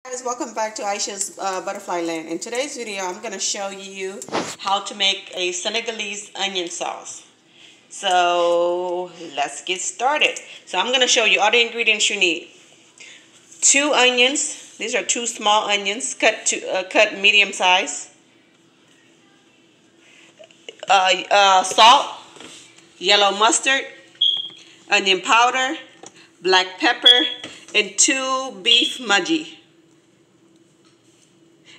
Guys, welcome back to Aisha's Butterfly Land. In today's video, I'm going to show you how to make a Senegalese onion sauce. So let's get started. So I'm going to show you all the ingredients you need. 2 onions. These are 2 small onions cut medium size. Salt, yellow mustard, onion powder, black pepper, and 2 beef mudgy.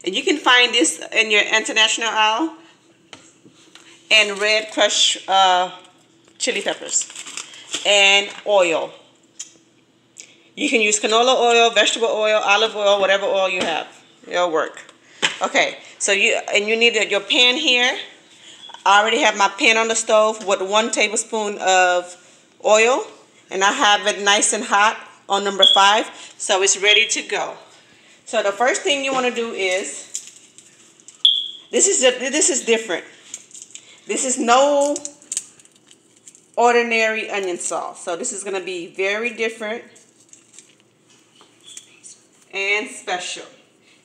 And you can find this in your international aisle. And red crushed chili peppers. And oil. You can use canola oil, vegetable oil, olive oil, whatever oil you have. It'll work. Okay, so you need your pan here. I already have my pan on the stove with 1 tablespoon of oil. And I have it nice and hot on number 5. So it's ready to go. So the first thing you want to do is, this is different. This is no ordinary onion sauce. So this is going to be very different and special.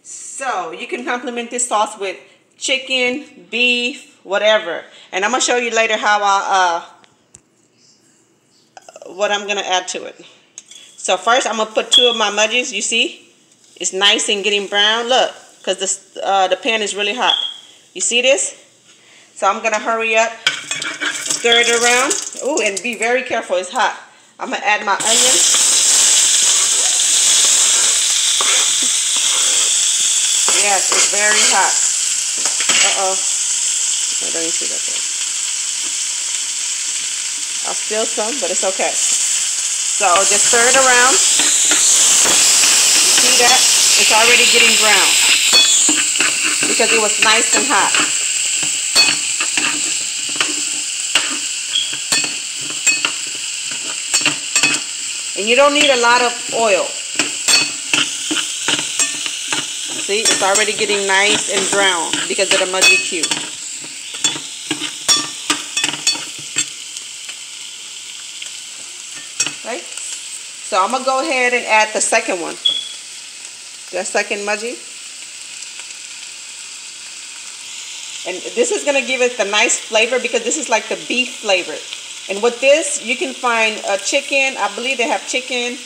So you can complement this sauce with chicken, beef, whatever. And I'm going to show you later how what I'm going to add to it. So first I'm going to put 2 of my mudgies. You see? It's nice and getting brown. Look, because the pan is really hot. You see this? So I'm going to hurry up, stir it around. Oh, and be very careful. It's hot. I'm going to add my onions. Yes, it's very hot. Uh-oh. I don't even see that there. I'll spill some, but it's okay. So just stir it around. See that? It's already getting brown because it was nice and hot. And you don't need a lot of oil. See, it's already getting nice and brown because of the mudgy cube. Right? So I'm going to go ahead and add the second one. The second mudgy. And this is going to give it the nice flavor because this is like the beef flavor. And with this, you can find a chicken. I believe they have chicken.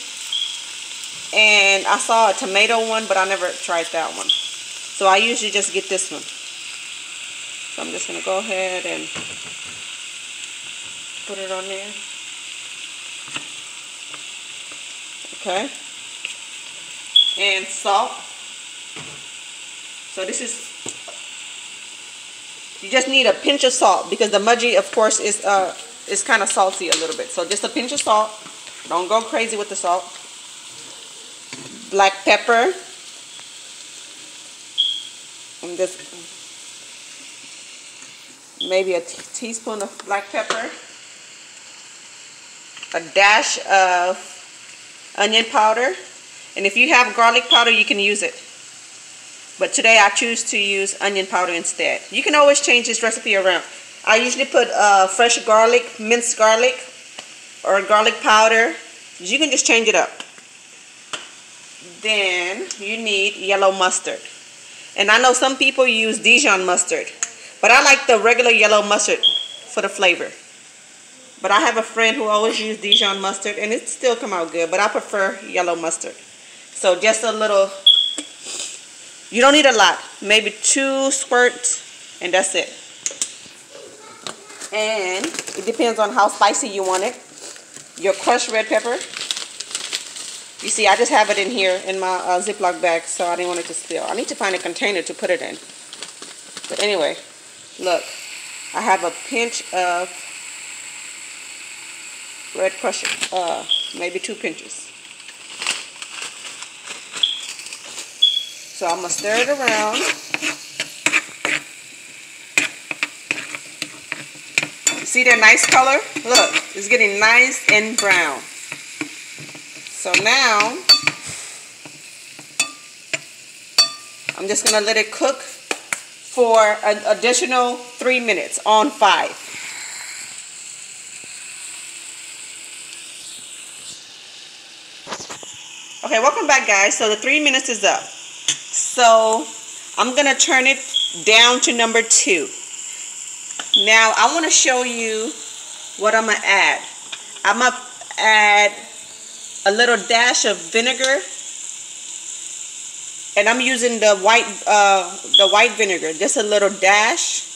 And I saw a tomato one, but I never tried that one. So I usually just get this one. So I'm just going to go ahead and put it on there. Okay. And salt. So this is, you just need a pinch of salt because the mudgy, of course, is kind of salty a little bit. So just a pinch of salt. Don't go crazy with the salt. Black pepper. And this, maybe a teaspoon of black pepper. A dash of onion powder. And if you have garlic powder, you can use it. But today I choose to use onion powder instead. You can always change this recipe around. I usually put fresh garlic, minced garlic, or garlic powder. You can just change it up. Then you need yellow mustard. And I know some people use Dijon mustard. But I like the regular yellow mustard for the flavor. But I have a friend who always uses Dijon mustard, and it still come out good. But I prefer yellow mustard. So just a little, you don't need a lot. Maybe 2 squirts, and that's it. And it depends on how spicy you want it. Your crushed red pepper. You see, I just have it in here in my Ziploc bag, so I didn't want it to spill. I need to find a container to put it in. But anyway, look. I have a pinch of red crushed, maybe 2 pinches. So I'm going to stir it around. You see that nice color? Look, it's getting nice and brown. So now, I'm just going to let it cook for an additional 3 minutes on 5. Okay, welcome back, guys. So the 3 minutes is up. So I'm gonna turn it down to number 2. Now I want to show you what I'm gonna add. I'm gonna add a little dash of vinegar, and I'm using the white vinegar, just a little dash.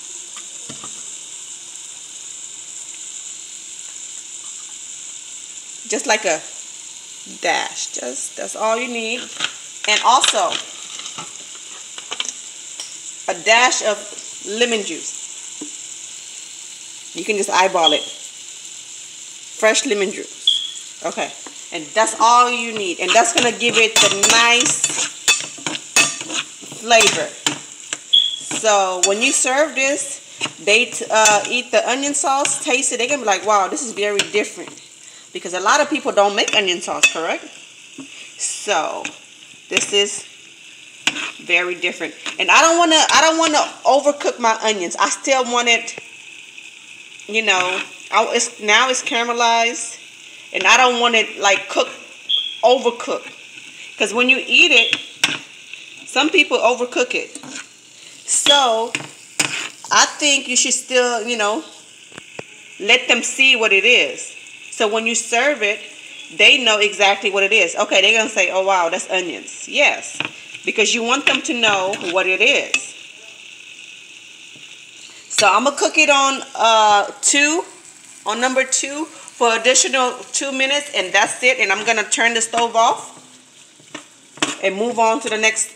Just like a dash, that's all you need. And also a dash of lemon juice. You can just eyeball it. Fresh lemon juice. Okay. And that's all you need. And that's going to give it the nice flavor. So when you serve this, they eat the onion sauce, taste it, they're going to be like, wow, this is very different. Because a lot of people don't make onion sauce, correct? So this is very different. And I don't want to overcook my onions. I still want it, you know, now it's caramelized, and I don't want it like overcooked. Because when you eat it, some people overcook it. So I think you should still, you know, let them see what it is. So when you serve it, they know exactly what it is. Okay, they're going to say, oh, wow, that's onions. Yes, because you want them to know what it is. So I'm going to cook it on number 2 for additional 2 minutes, and that's it. And I'm going to turn the stove off and move on to the next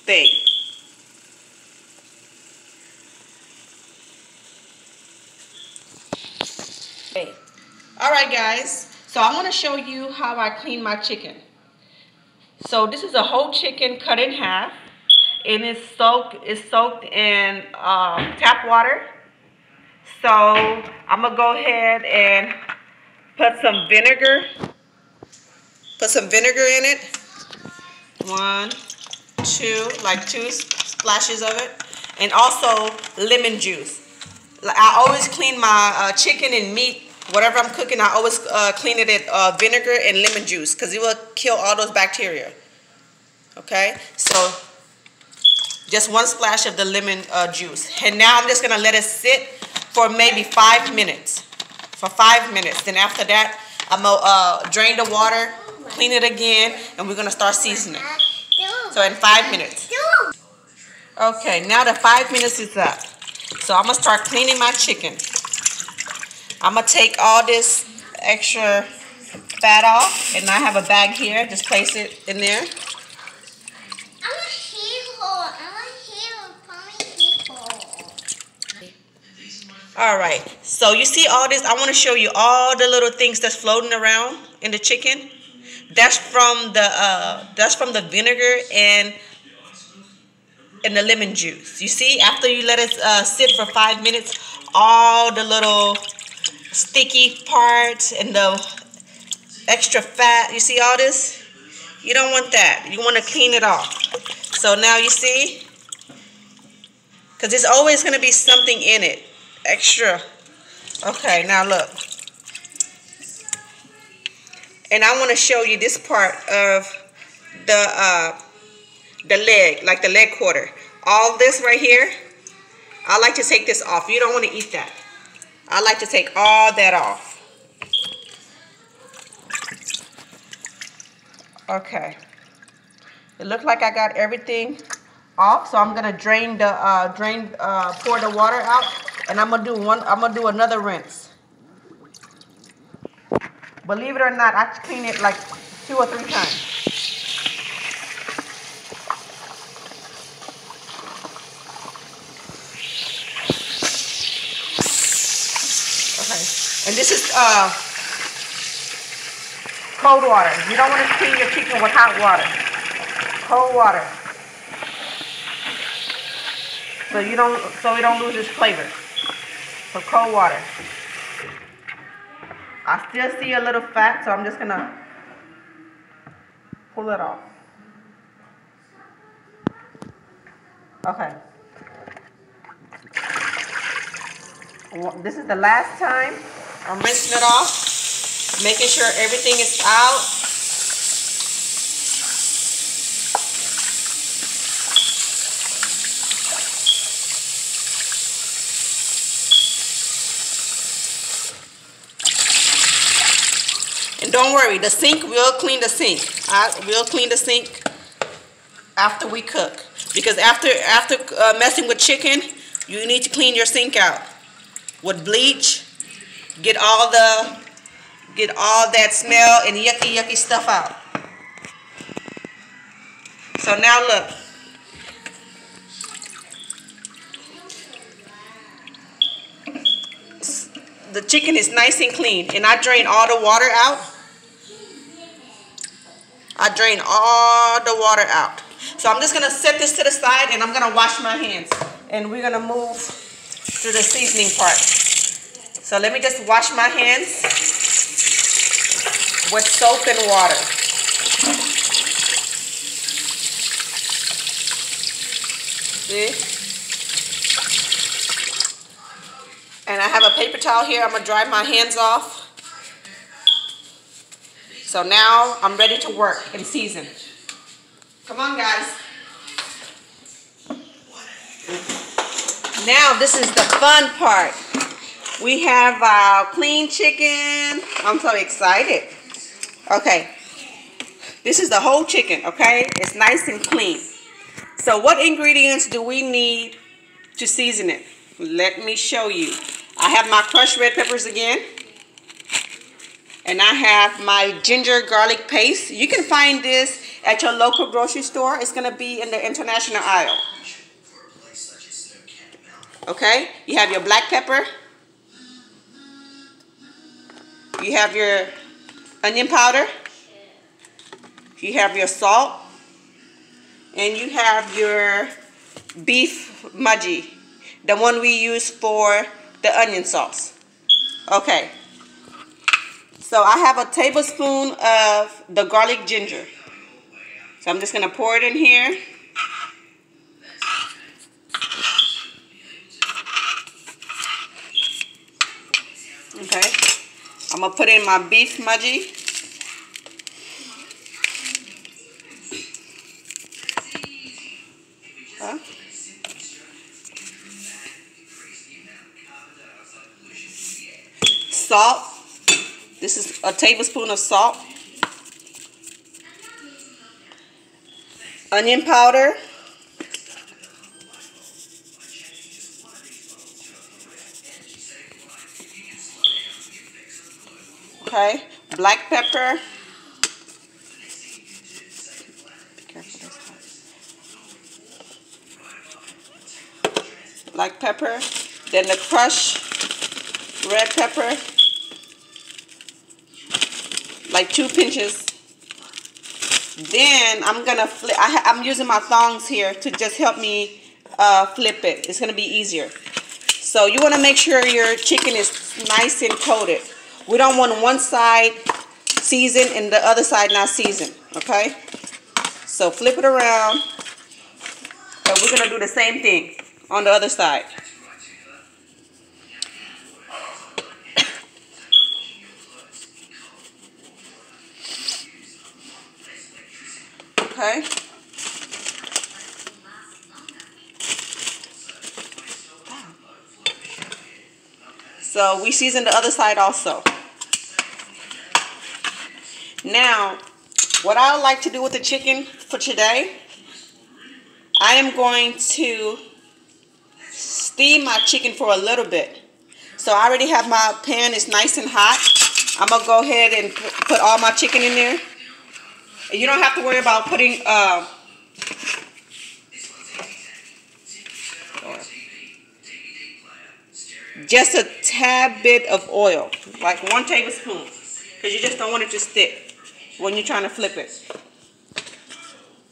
thing. Okay. All right, guys. So I want to show you how I clean my chicken. So this is a whole chicken cut in half, and it's soaked in tap water. So I'm gonna go ahead and put some vinegar. Put some vinegar in it. 1, 2, like 2 splashes of it, and also lemon juice. I always clean my chicken and meat. Whatever I'm cooking, I always clean it in vinegar and lemon juice, because it will kill all those bacteria. Okay, so just 1 splash of the lemon juice. And now I'm just going to let it sit for maybe 5 minutes. For 5 minutes. Then after that, I'm going to drain the water, clean it again, and we're going to start seasoning. So in 5 minutes. Okay, now the 5 minutes is up. So I'm going to start cleaning my chicken. I'm going to take all this extra fat off, and I have a bag here. Just place it in there. All right, so you see all this. I want to show you all the little things that's floating around in the chicken. That's from the vinegar and the lemon juice. You see, after you let it sit for 5 minutes, all the little sticky parts and the extra fat. You see all this? You don't want that. You want to clean it off. So now you see, because there's always going to be something in it. Extra. Okay, now look. And I want to show you this part of the leg, like the leg quarter. All this right here, I like to take this off. You don't want to eat that. I like to take all that off. Okay. It looks like I got everything off, so I'm gonna pour the water out, and I'm gonna do another rinse. Believe it or not, I clean it like 2 or 3 times. Okay, and this is cold water. You don't want to clean your chicken with hot water. Cold water. So it don't lose its flavor. So cold water. I still see a little fat, so I'm just gonna pull it off. Okay. This is the last time. I'm rinsing it off, making sure everything is out. don't worry, the sink, we'll clean the sink. We'll clean the sink after we cook. Because after messing with chicken, you need to clean your sink out with bleach. Get all that smell and yucky stuff out. So now look. The chicken is nice and clean, and I drain all the water out. So I'm just gonna set this to the side, and I'm gonna wash my hands, and we're gonna move to the seasoning part. So let me just wash my hands with soap and water. See? And I have a paper towel here. I'm gonna dry my hands off. So now I'm ready to work and season. Come on, guys. Now this is the fun part. We have our clean chicken. I'm so excited. Okay. This is the whole chicken, okay? It's nice and clean. So what ingredients do we need to season it? Let me show you. I have my crushed red peppers again. And I have my ginger garlic paste. You can find this at your local grocery store. It's going to be in the international aisle. Okay? You have your black pepper. You have your onion powder. You have your salt. And you have your beef mudgy. The one we use for the onion sauce. Okay. So I have a tablespoon of the garlic ginger. So I'm just going to pour it in here. Okay. I'm going to put in my beef mudgy. Salt. This is a tablespoon of salt. Onion powder. Okay. Black pepper. Be careful this time. Black pepper. Then the crushed red pepper. Like 2 pinches. Then I'm gonna flip. I'm using my tongs here to just help me flip it. It's gonna be easier. So you want to make sure your chicken is nice and coated. We don't want one side seasoned and the other side not seasoned. Okay. So flip it around, and we're gonna do the same thing on the other side. Okay. So we season the other side also. Now, what I like to do with the chicken for today, I am going to steam my chicken for a little bit. So I already have my pan, it's nice and hot. I'm going to go ahead and put all my chicken in there. And you don't have to worry about putting just a tad bit of oil, like 1 tablespoon, because you just don't want it to stick when you're trying to flip it.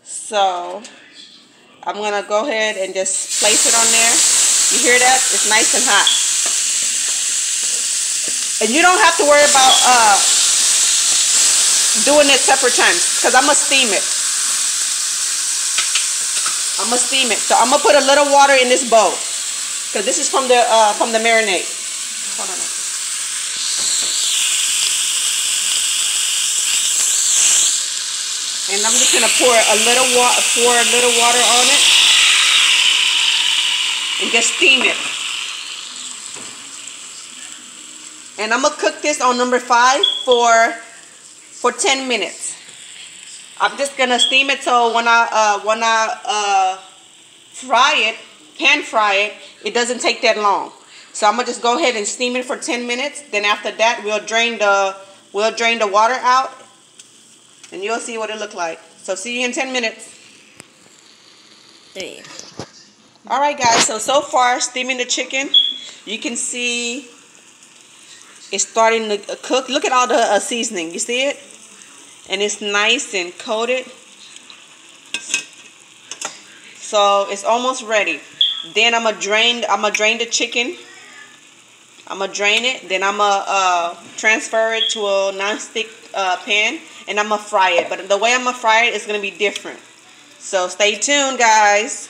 So I'm going to go ahead and just place it on there. You hear that? It's nice and hot. And you don't have to worry about doing it separate times, because I'm going to steam it. So I'm going to put a little water in this bowl, because this is from the marinade. Hold on. And I'm just going to pour a little water on it and just steam it. And I'm going to cook this on number 5 for for 10 minutes. I'm just gonna steam it so when I fry it, pan fry it, it doesn't take that long. So I'm gonna just go ahead and steam it for 10 minutes. Then after that, we'll drain the water out, and you'll see what it look like. So see you in 10 minutes. There. All right, guys. So far, steaming the chicken, you can see it's starting to cook. Look at all the seasoning. You see it? And it's nice and coated. So it's almost ready. Then I'm gonna drain the chicken. I'm gonna drain it. Then I'm gonna transfer it to a non-stick pan, and I'm gonna fry it. But the way I'm gonna fry it is gonna be different. So stay tuned, guys.